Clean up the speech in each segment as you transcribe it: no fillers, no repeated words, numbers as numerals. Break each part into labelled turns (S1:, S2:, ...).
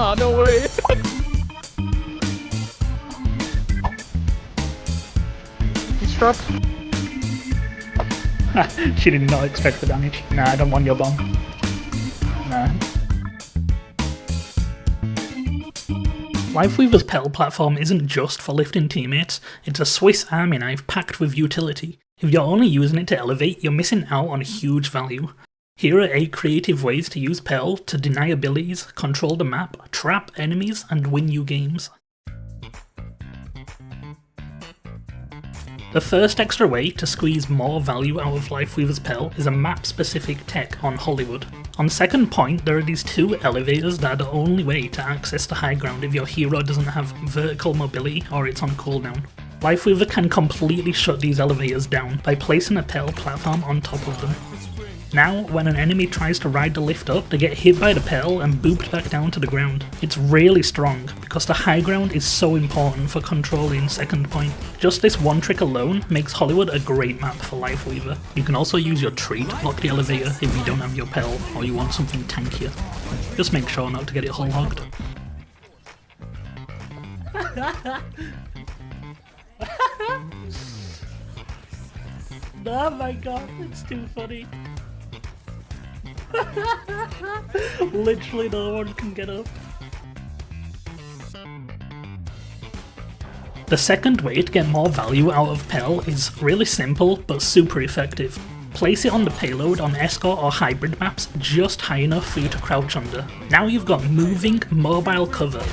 S1: Nah, no way. He's trapped.
S2: She did not expect the damage. Nah, I don't want your bomb. Nah. Lifeweaver's Petal platform isn't just for lifting teammates, it's a Swiss army knife packed with utility. If you're only using it to elevate, you're missing out on huge value. Here are 8 creative ways to use Petal to deny abilities, control the map, trap enemies, and win you games. The first extra way to squeeze more value out of Lifeweaver's Petal is a map-specific tech on Hollywood. On second point, there are these 2 elevators that are the only way to access the high ground if your hero doesn't have vertical mobility or it's on cooldown. Lifeweaver can completely shut these elevators down by placing a Petal platform on top of them. Now, when an enemy tries to ride the lift up, they get hit by the Petal and booped back down to the ground. It's really strong, because the high ground is so important for controlling second point. Just this one trick alone makes Hollywood a great map for Lifeweaver. You can also use your tree to block the elevator if you don't have your Petal or you want something tankier. Just make sure not to get it whole hogged. Oh my god, it's too funny. Literally no one can get up. The second way to get more value out of Petal is really simple but super effective. Place it on the payload on escort or hybrid maps just high enough for you to crouch under. Now you've got moving, mobile cover.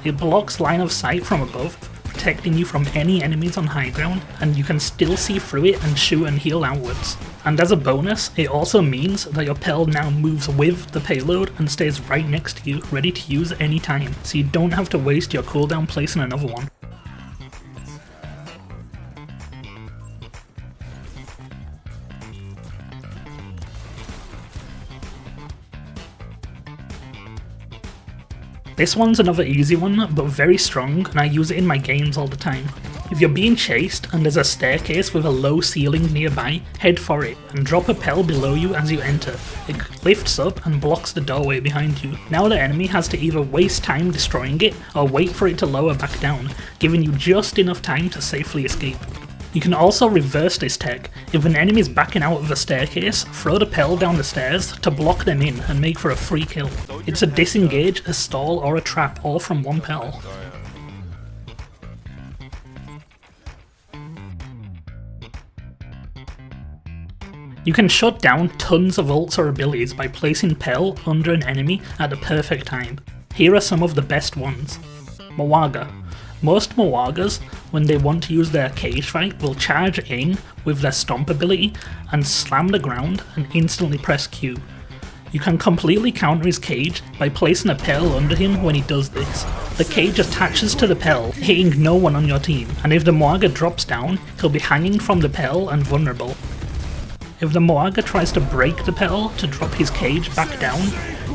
S2: It blocks line of sight from above, protecting you from any enemies on high ground, and you can still see through it and shoot and heal outwards. And as a bonus, it also means that your Petal now moves with the payload and stays right next to you, ready to use any time, so you don't have to waste your cooldown placing another one. This one's another easy one, but very strong, and I use it in my games all the time. If you're being chased and there's a staircase with a low ceiling nearby, head for it and drop a Petal below you as you enter. It lifts up and blocks the doorway behind you. Now the enemy has to either waste time destroying it or wait for it to lower back down, giving you just enough time to safely escape. You can also reverse this tech. If an enemy is backing out of a staircase, throw the Petal down the stairs to block them in and make for a free kill. It's a disengage, a stall, or a trap, all from one Petal. You can shut down tons of ults or abilities by placing Petal under an enemy at the perfect time. Here are some of the best ones. Moaga. Most Moagas, when they want to use their cage fight, will charge in with their stomp ability and slam the ground and instantly press Q. You can completely counter his cage by placing a Petal under him when he does this. The cage attaches to the Petal, hitting no one on your team, and if the Moaga drops down, he'll be hanging from the Petal and vulnerable. If the Moaga tries to break the Petal to drop his cage back down,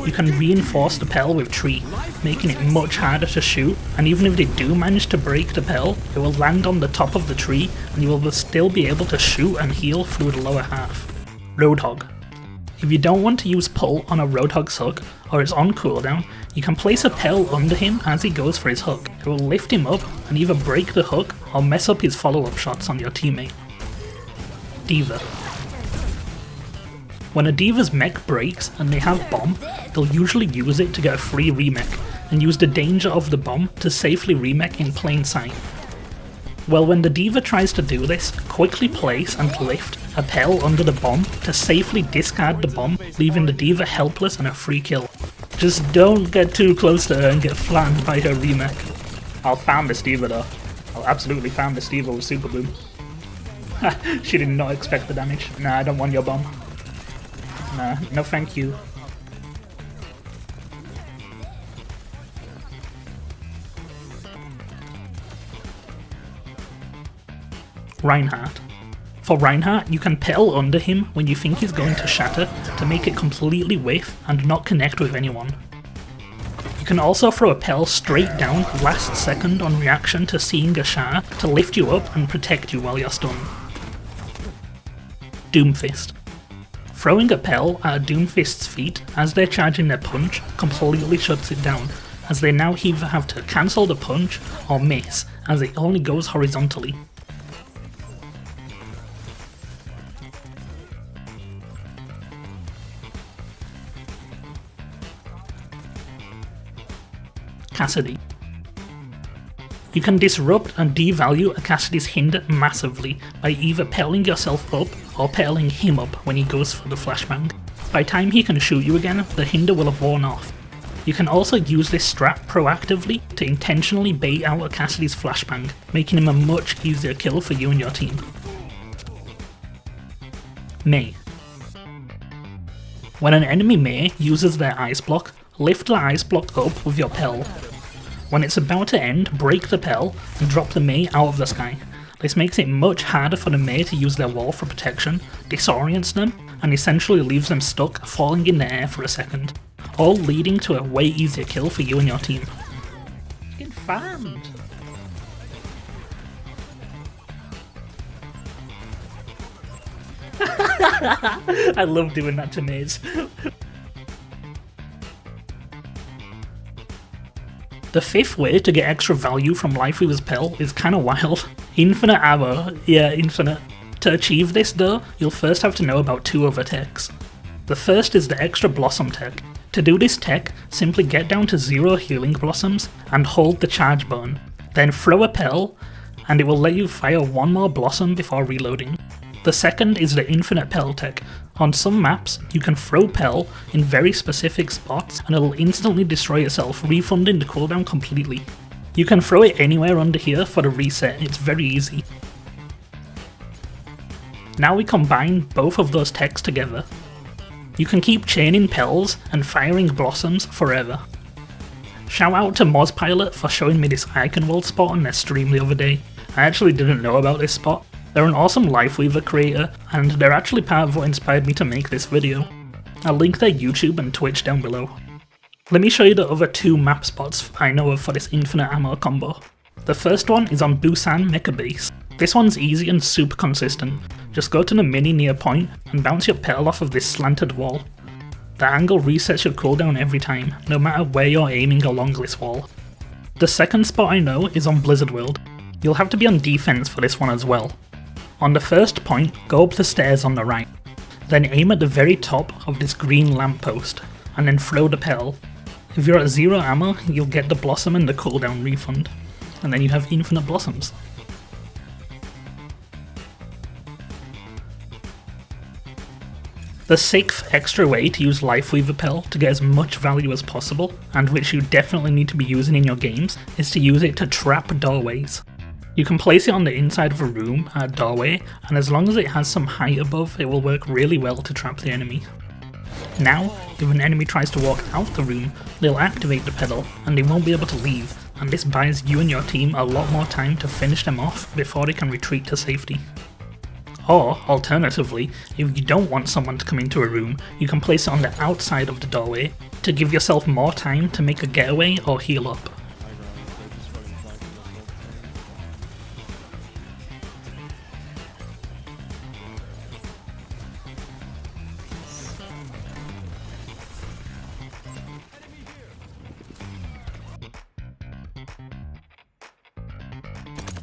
S2: you can reinforce the Petal with tree, making it much harder to shoot, and even if they do manage to break the Petal, it will land on the top of the tree and you will still be able to shoot and heal through the lower half. Roadhog. If you don't want to use pull on a Roadhog's hook, or is on cooldown, you can place a Petal under him as he goes for his hook. It will lift him up and either break the hook or mess up his follow-up shots on your teammate. Diva. When a Diva's mech breaks and they have bomb, they'll usually use it to get a free remech, and use the danger of the bomb to safely remech in plain sight. Well, when the Diva tries to do this, quickly place and lift a Petal under the bomb to safely discard the bomb, leaving the Diva helpless and a free kill. Just don't get too close to her and get flattened by her remech. I'll farm this Diva though. I'll absolutely farm this Diva with Super Bloom. She did not expect the damage. Nah, I don't want your bomb. Nah, no thank you. Reinhardt. For Reinhardt, you can Petal under him when you think he's going to shatter to make it completely whiff and not connect with anyone. You can also throw a Petal straight down last second on reaction to seeing a shatter to lift you up and protect you while you're stunned. Doomfist. Throwing a Petal at a Doomfist's feet as they're charging their punch completely shuts it down, as they now either have to cancel the punch or miss, as it only goes horizontally. Cassidy. You can disrupt and devalue a Cassidy's hinder massively by either petaling yourself up or petaling him up when he goes for the flashbang. By the time he can shoot you again, the hinder will have worn off. You can also use this strat proactively to intentionally bait out a Cassidy's flashbang, making him a much easier kill for you and your team. May. When an enemy May uses their ice block, lift the ice block up with your Petal. When it's about to end, break the Petal and drop the May out of the sky. This makes it much harder for the May to use their wall for protection, disorients them, and essentially leaves them stuck, falling in the air for a second, all leading to a way easier kill for you and your team. Getting farmed! I love doing that to Maze. The fifth way to get extra value from Lifeweaver's Petal is kinda wild. Infinite ammo, yeah, infinite. To achieve this though, you'll first have to know about two other techs. The first is the extra blossom tech. To do this tech, simply get down to 0 healing blossoms and hold the charge button. Then throw a Petal, and it will let you fire one more blossom before reloading. The second is the infinite Petal tech. On some maps, you can throw Petal in very specific spots and it'll instantly destroy itself, refunding the cooldown completely. You can throw it anywhere under here for the reset, it's very easy. Now we combine both of those techs together. You can keep chaining Petals and firing blossoms forever. Shout out to MozPilot for showing me this Icon World spot on their stream the other day. I actually didn't know about this spot. They're an awesome Lifeweaver creator, and they're actually part of what inspired me to make this video. I'll link their YouTube and Twitch down below. Let me show you the other two map spots I know of for this infinite ammo combo. The first one is on Busan Mecha Base. This one's easy and super consistent. Just go to the mini near point and bounce your Petal off of this slanted wall. The angle resets your cooldown every time, no matter where you're aiming along this wall. The second spot I know is on Blizzard World. You'll have to be on defense for this one as well. On the first point, go up the stairs on the right, then aim at the very top of this green lamppost, and then throw the Petal. If you're at 0 ammo, you'll get the blossom and the cooldown refund, and then you have infinite blossoms. The sixth extra way to use Lifeweaver Petal to get as much value as possible, and which you definitely need to be using in your games, is to use it to trap doorways. You can place it on the inside of a room at a doorway, and as long as it has some height above, it will work really well to trap the enemy. Now, if an enemy tries to walk out the room, they'll activate the Petal, and they won't be able to leave, and this buys you and your team a lot more time to finish them off before they can retreat to safety. Or, alternatively, if you don't want someone to come into a room, you can place it on the outside of the doorway to give yourself more time to make a getaway or heal up.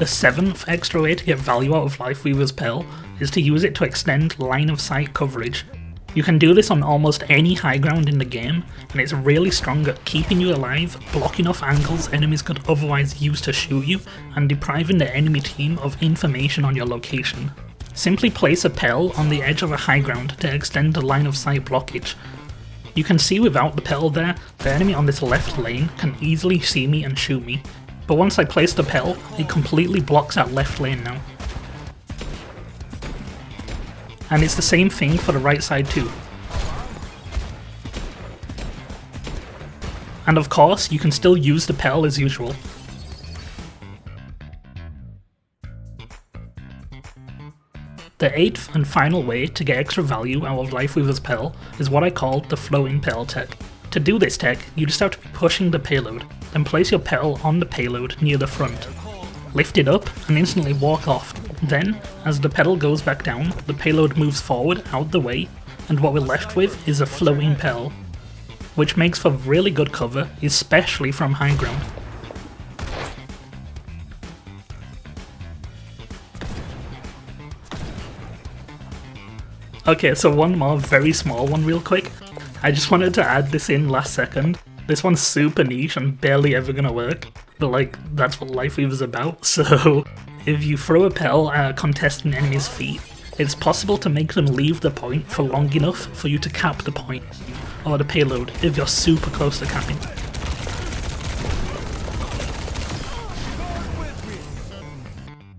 S2: The seventh extra way to get value out of Lifeweaver's Petal is to use it to extend line of sight coverage. You can do this on almost any high ground in the game, and it's really strong at keeping you alive, blocking off angles enemies could otherwise use to shoot you, and depriving the enemy team of information on your location. Simply place a Petal on the edge of a high ground to extend the line of sight blockage. You can see without the Petal there, the enemy on this left lane can easily see me and shoot me. But once I place the Petal, it completely blocks that left lane now. And it's the same thing for the right side too. And of course, you can still use the Petal as usual. The eighth and final way to get extra value out of Lifeweaver's Petal is what I call the floating Petal tech. To do this tech, you just have to be pushing the payload, then place your Petal on the payload near the front. Lift it up and instantly walk off. Then, as the Petal goes back down, the payload moves forward out the way, and what we're left with is a floating Petal. which makes for really good cover, especially from high ground. Okay, so one more very small one real quick. I just wanted to add this in last second. This one's super niche and barely ever gonna work, but like, that's what Lifeweaver's about. So, if you throw a petal at a contestant enemy's feet, it's possible to make them leave the point for long enough for you to cap the point, or the payload, if you're super close to capping.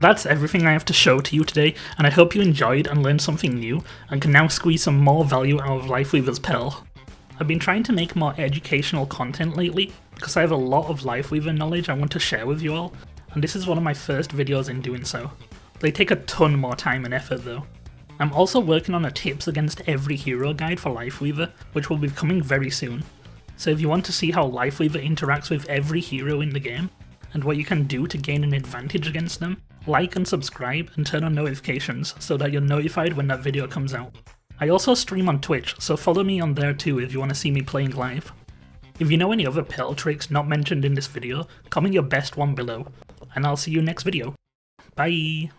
S2: That's everything I have to show to you today, and I hope you enjoyed and learned something new, and can now squeeze some more value out of Lifeweaver's Petal. I've been trying to make more educational content lately, because I have a lot of Lifeweaver knowledge I want to share with you all, and this is one of my first videos in doing so. They take a ton more time and effort though. I'm also working on a tips against every hero guide for Lifeweaver, which will be coming very soon. So if you want to see how Lifeweaver interacts with every hero in the game, and what you can do to gain an advantage against them, like and subscribe and turn on notifications so that you're notified when that video comes out. I also stream on Twitch, so follow me on there too if you want to see me playing live. If you know any other Petal tricks not mentioned in this video, comment your best one below, and I'll see you next video. Bye!